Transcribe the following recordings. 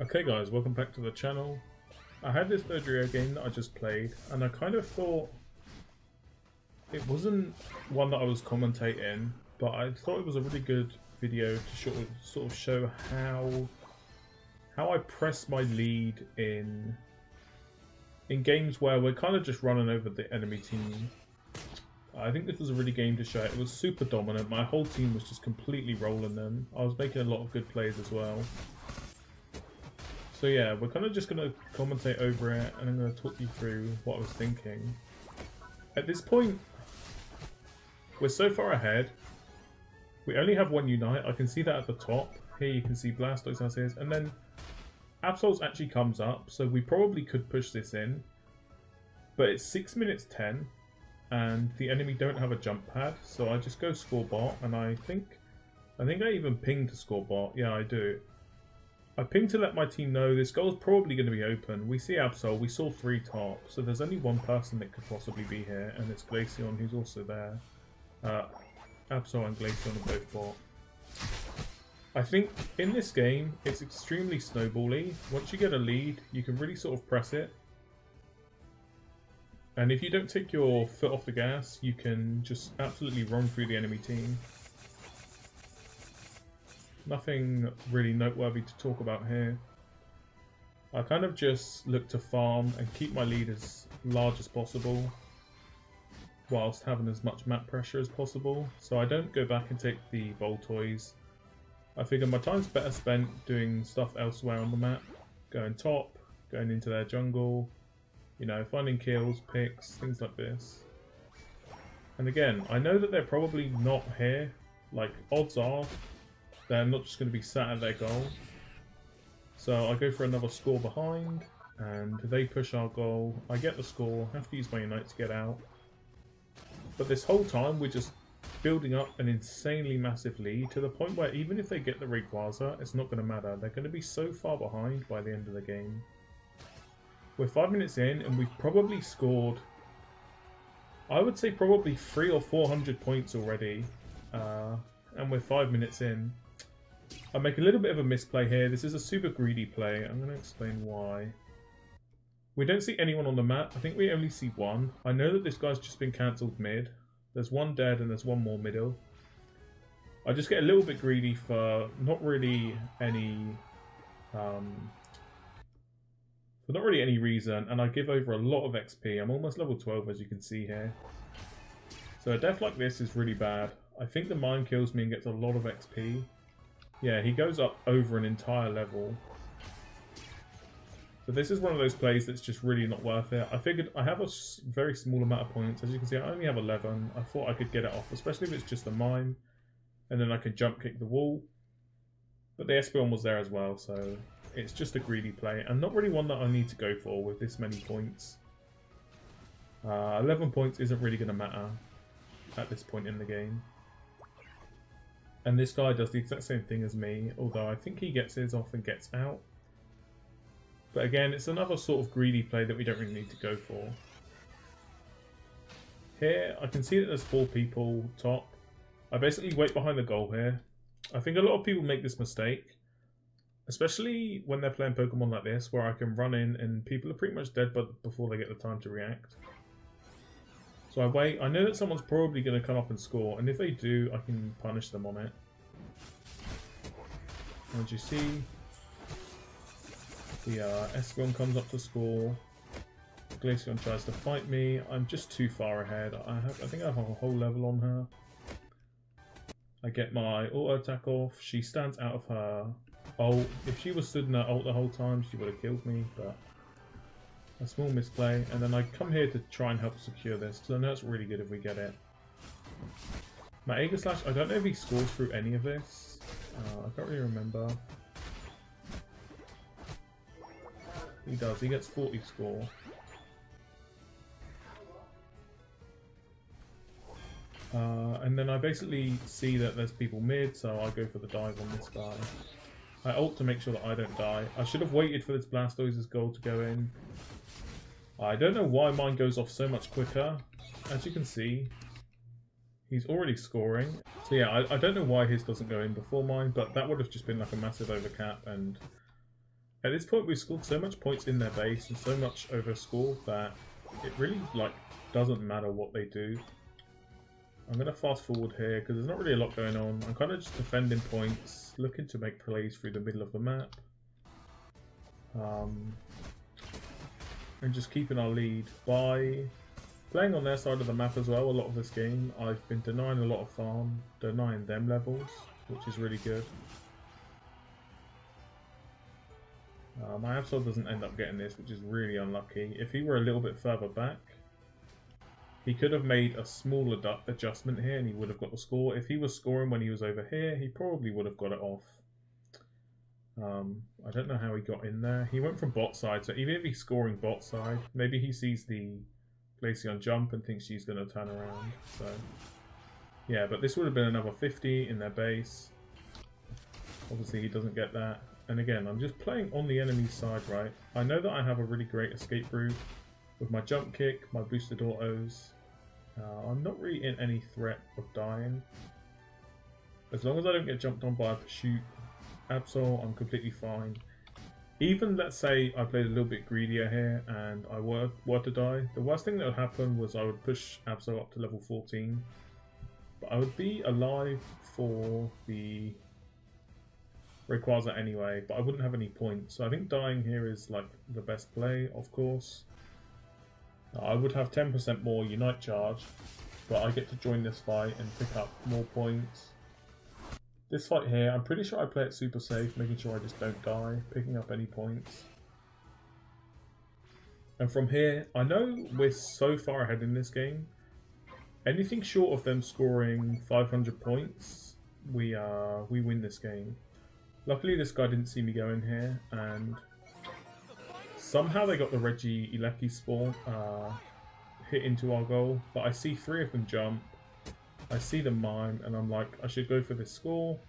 Okay guys, welcome back to the channel. I had this Rio game that I just played and I kind of thought it wasn't one that I was commentating, but I thought it was a really good video to sort of show how I press my lead in games where we're kind of just running over the enemy team. I think this was a really game to show. It was super dominant. My whole team was just completely rolling them. I was making a lot of good plays as well. So yeah, we're kind of just going to commentate over it, and I'm going to talk you through what I was thinking. At this point, we're so far ahead. We only have one Unite. I can see that at the top. Here you can see Blastoise as is, and then Absol's actually comes up, so we probably could push this in. But it's 6 minutes 10, and the enemy don't have a jump pad, so I just go score bot, and I think I even ping to score bot. Yeah, I do. I ping to let my team know this goal is probably going to be open. We see Absol, we saw 3 top, so there's only one person that could possibly be here, and it's Glaceon who's also there. Absol and Glaceon are both bot. I think in this game, it's extremely snowbally. Once you get a lead, you can really sort of press it. And if you don't take your foot off the gas, you can just absolutely run through the enemy team. Nothing really noteworthy to talk about here. I kind of just look to farm and keep my lead as large as possible, whilst having as much map pressure as possible. So I don't go back and take the Voltoys. I figure my time's better spent doing stuff elsewhere on the map. Going top, going into their jungle, you know, finding kills, picks, things like this. And again, I know that they're probably not here. Like, odds are they're not just going to be sat at their goal. So I go for another score behind, and they push our goal. I get the score, have to use my Unite to get out. But this whole time, we're just building up an insanely massive lead to the point where even if they get the Rayquaza, it's not going to matter. They're going to be so far behind by the end of the game. We're 5 minutes in, and we've probably scored, I would say probably 300 or 400 points already. And we're 5 minutes in. I make a little bit of a misplay here. This is a super greedy play. I'm going to explain why. We don't see anyone on the map. I think we only see one. I know that this guy's just been cancelled mid. There's one dead and there's one more middle. I just get a little bit greedy for not really any reason, and I give over a lot of XP. I'm almost level 12, as you can see here. So a death like this is really bad. I think the mine kills me and gets a lot of XP. Yeah, he goes up over an entire level. So this is one of those plays that's just really not worth it. I figured I have a very small amount of points. As you can see, I only have 11. I thought I could get it off, especially if it's just a mine. And then I could jump kick the wall. But the Espeon was there as well, so it's just a greedy play. And not really one that I need to go for with this many points. 11 points isn't really going to matter at this point in the game. And this guy does the exact same thing as me, although I think he gets his off and gets out. But again, it's another sort of greedy play that we don't really need to go for. Here, I can see that there's 4 people top. I basically wait behind the goal here. I think a lot of people make this mistake, especially when they're playing Pokemon like this, where I can run in and people are pretty much dead before they get the time to react. So I wait. I know that someone's probably going to come up and score, and if they do, I can punish them on it. As you see, the Espeon comes up to score. Glaceon tries to fight me. I'm just too far ahead. I think I have a whole level on her. I get my auto attack off. She stands out of her ult. If she was stood in her ult the whole time, she would have killed me, but a small misplay. And then I come here to try and help secure this, because I know it's really good if we get it. My Aegislash, I don't know if he scores through any of this. I can't really remember. He does. He gets 40 score. And then I basically see that there's people mid, so I go for the dive on this guy. I ult to make sure that I don't die. I should have waited for this Blastoise's goal to go in. I don't know why mine goes off so much quicker. As you can see, he's already scoring. So yeah, I don't know why his doesn't go in before mine, but that would have just been like a massive overcap, and At this point, we've scored so much points in their base and so much over score that it really like doesn't matter what they do. I'm going to fast forward here because there's not really a lot going on. I'm kind of just defending points, looking to make plays through the middle of the map. And just keeping our lead by playing on their side of the map as well. A lot of this game, I've been denying a lot of farm, denying them levels, which is really good. My Absol doesn't end up getting this, which is really unlucky. If he were a little bit further back, he could have made a small adjustment here and he would have got the score. If he was scoring when he was over here, he probably would have got it off. I don't know how he got in there. He went from bot side, so even if he's scoring bot side, maybe he sees the Glaceon jump and thinks she's going to turn around. So yeah, but this would have been another 50 in their base. Obviously he doesn't get that. And again, I'm just playing on the enemy's side, right? I know that I have a really great escape route with my jump kick, my boosted autos. I'm not really in any threat of dying. As long as I don't get jumped on by a pursuit Absol, I'm completely fine. Even, let's say, I played a little bit greedier here and I were to die, the worst thing that would happen was I would push Absol up to level 14. But I would be alive for the Rayquaza anyway, but I wouldn't have any points. So I think dying here is like the best play, of course. I would have 10% more Unite Charge, but I get to join this fight and pick up more points. This fight here, I'm pretty sure I play it super safe, making sure I just don't die, picking up any points. And from here, I know we're so far ahead in this game. Anything short of them scoring 500 points, we win this game. Luckily, this guy didn't see me go in here, and somehow they got the Regieleki spawn hit into our goal. But I see 3 of them jump. I see them mime, and I'm like, I should go for this score.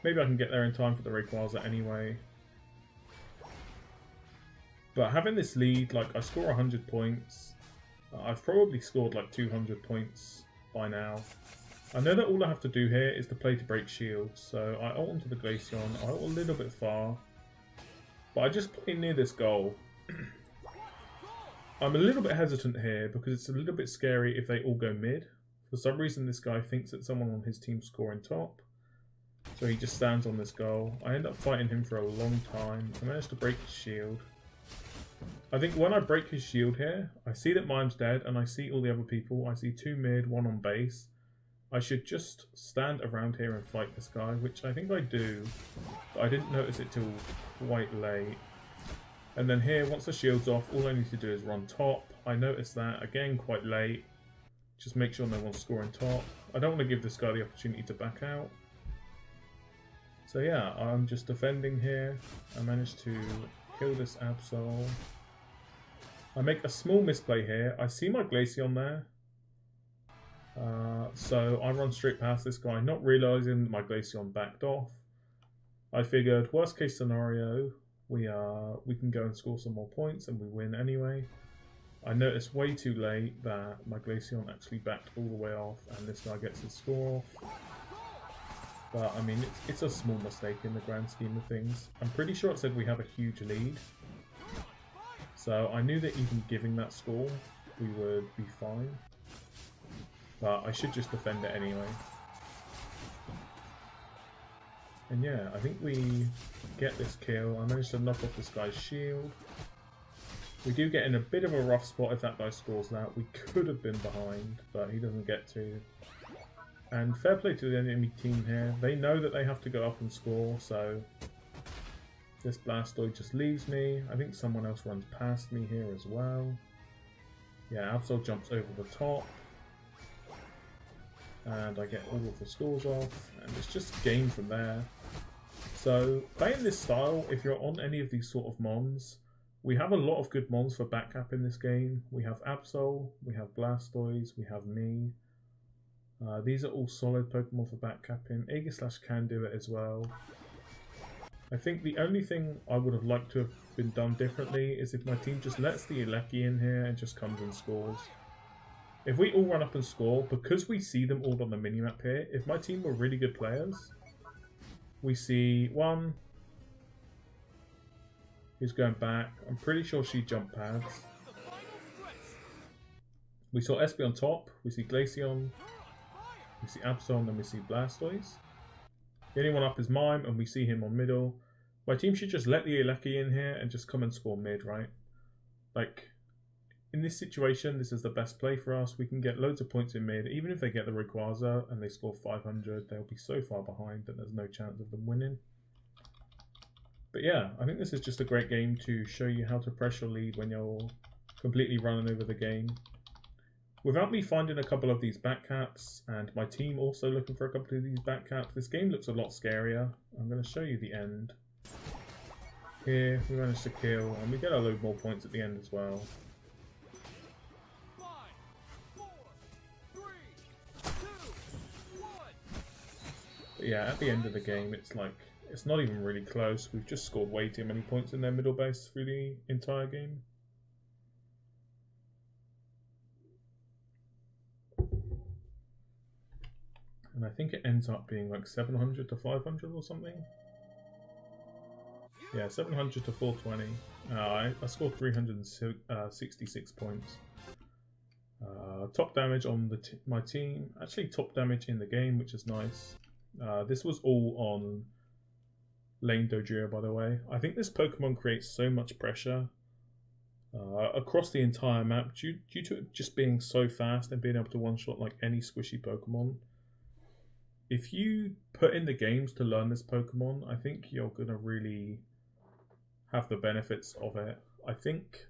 Maybe I can get there in time for the Rayquaza anyway. But having this lead, like I score 100 points. I've probably scored like 200 points by now. I know that all I have to do here is to play to break shields. So I ult onto the Glaceon, I ult a little bit far. But I just play near this goal. I'm a little bit hesitant here because it's a little bit scary if they all go mid. For some reason this guy thinks that someone on his team's scoring top. So he just stands on this goal. I end up fighting him for a long time. I managed to break his shield. I think when I break his shield here, I see that Mime's dead and I see all the other people. I see 2 mid, 1 on base. I should just stand around here and fight this guy, which I think I do. But I didn't notice it till quite late. And then here, once the shield's off, all I need to do is run top. I noticed that, again, quite late. Just make sure no one's scoring top. I don't want to give this guy the opportunity to back out. So yeah, I'm just defending here. I managed to kill this Absol. I make a small misplay here. I see my Glaceon there. So I run straight past this guy, not realising my Glaceon backed off. I figured, worst case scenario, we can go and score some more points and we win anyway. I noticed way too late that my Glaceon actually backed all the way off and this guy gets his score off. But I mean, it's a small mistake in the grand scheme of things. I'm pretty sure it said we have a huge lead. So I knew that even giving that score, we would be fine. But I should just defend it anyway. And yeah, I think we get this kill. I managed to knock off this guy's shield. We do get in a bit of a rough spot if that guy scores that. We could have been behind, but he doesn't get to. And fair play to the enemy team here. They know that they have to go up and score, so this Blastoise just leaves me. I think someone else runs past me here as well. Yeah, Absol jumps over the top. And I get all of the scores off, and it's just game from there. So, playing this style, if you're on any of these sort of mons, we have a lot of good mons for backcap in this game. We have Absol, we have Blastoise, we have me. These are all solid Pokemon for backcapping. Aegislash can do it as well. I think the only thing I would have liked to have been done differently is if my team just lets the Eleki in here and just comes and scores. If we all run up and score, because we see them all on the minimap here, if my team were really good players, we see 1, Who's going back? I'm pretty sure she jump pads. We saw Espy on top. We see Glaceon. We see Absol, and we see Blastoise. The only one up is Mime, and we see him on middle. My team should just let the Eleki in here and just come and score mid, right? Like, in this situation, this is the best play for us. We can get loads of points in mid. Even if they get the Rayquaza and they score 500, they'll be so far behind that there's no chance of them winning. But yeah, I think this is just a great game to show you how to press your lead when you're completely running over the game. Without me finding a couple of these back caps, and my team also looking for a couple of these back caps, this game looks a lot scarier. I'm going to show you the end. Here, we managed to kill, and we get a load more points at the end as well. But yeah, at the end of the game, it's like, it's not even really close. We've just scored way too many points in their middle base through the entire game. And I think it ends up being like 700 to 500 or something. Yeah, 700 to 420. I scored 366 points. Top damage on my team. Actually, top damage in the game, which is nice. This was all on Lane Dodrio, by the way. I think this Pokemon creates so much pressure across the entire map due to it just being so fast and being able to one-shot like any squishy Pokemon. If you put in the games to learn this Pokemon, I think you're going to really have the benefits of it. I think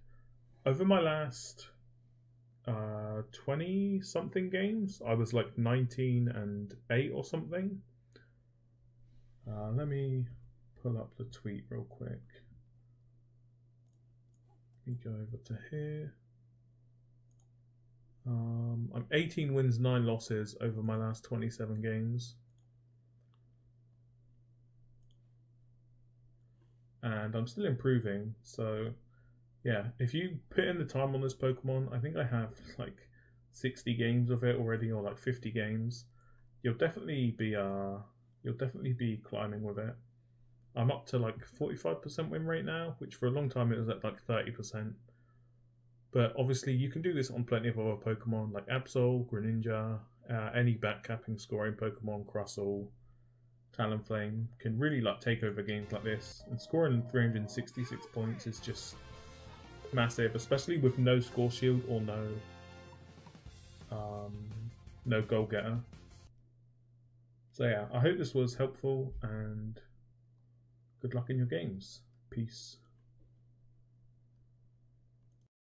over my last 20-something games, I was like 19-8 or something. Let me pull up the tweet real quick. Let me go over to here. I'm 18 wins, 9 losses over my last 27 games. And I'm still improving, so yeah, if you put in the time on this Pokemon, I think I have like 60 games of it already, or like 50 games. You'll definitely be climbing with it. I'm up to like 45% win rate now, which for a long time it was at like 30%. But obviously you can do this on plenty of other Pokemon like Absol, Greninja, any backcapping scoring Pokemon, Crustle, Talonflame can really like take over games like this. And scoring 366 points is just massive, especially with no score shield or no goal getter. So yeah, I hope this was helpful and good luck in your games. Peace.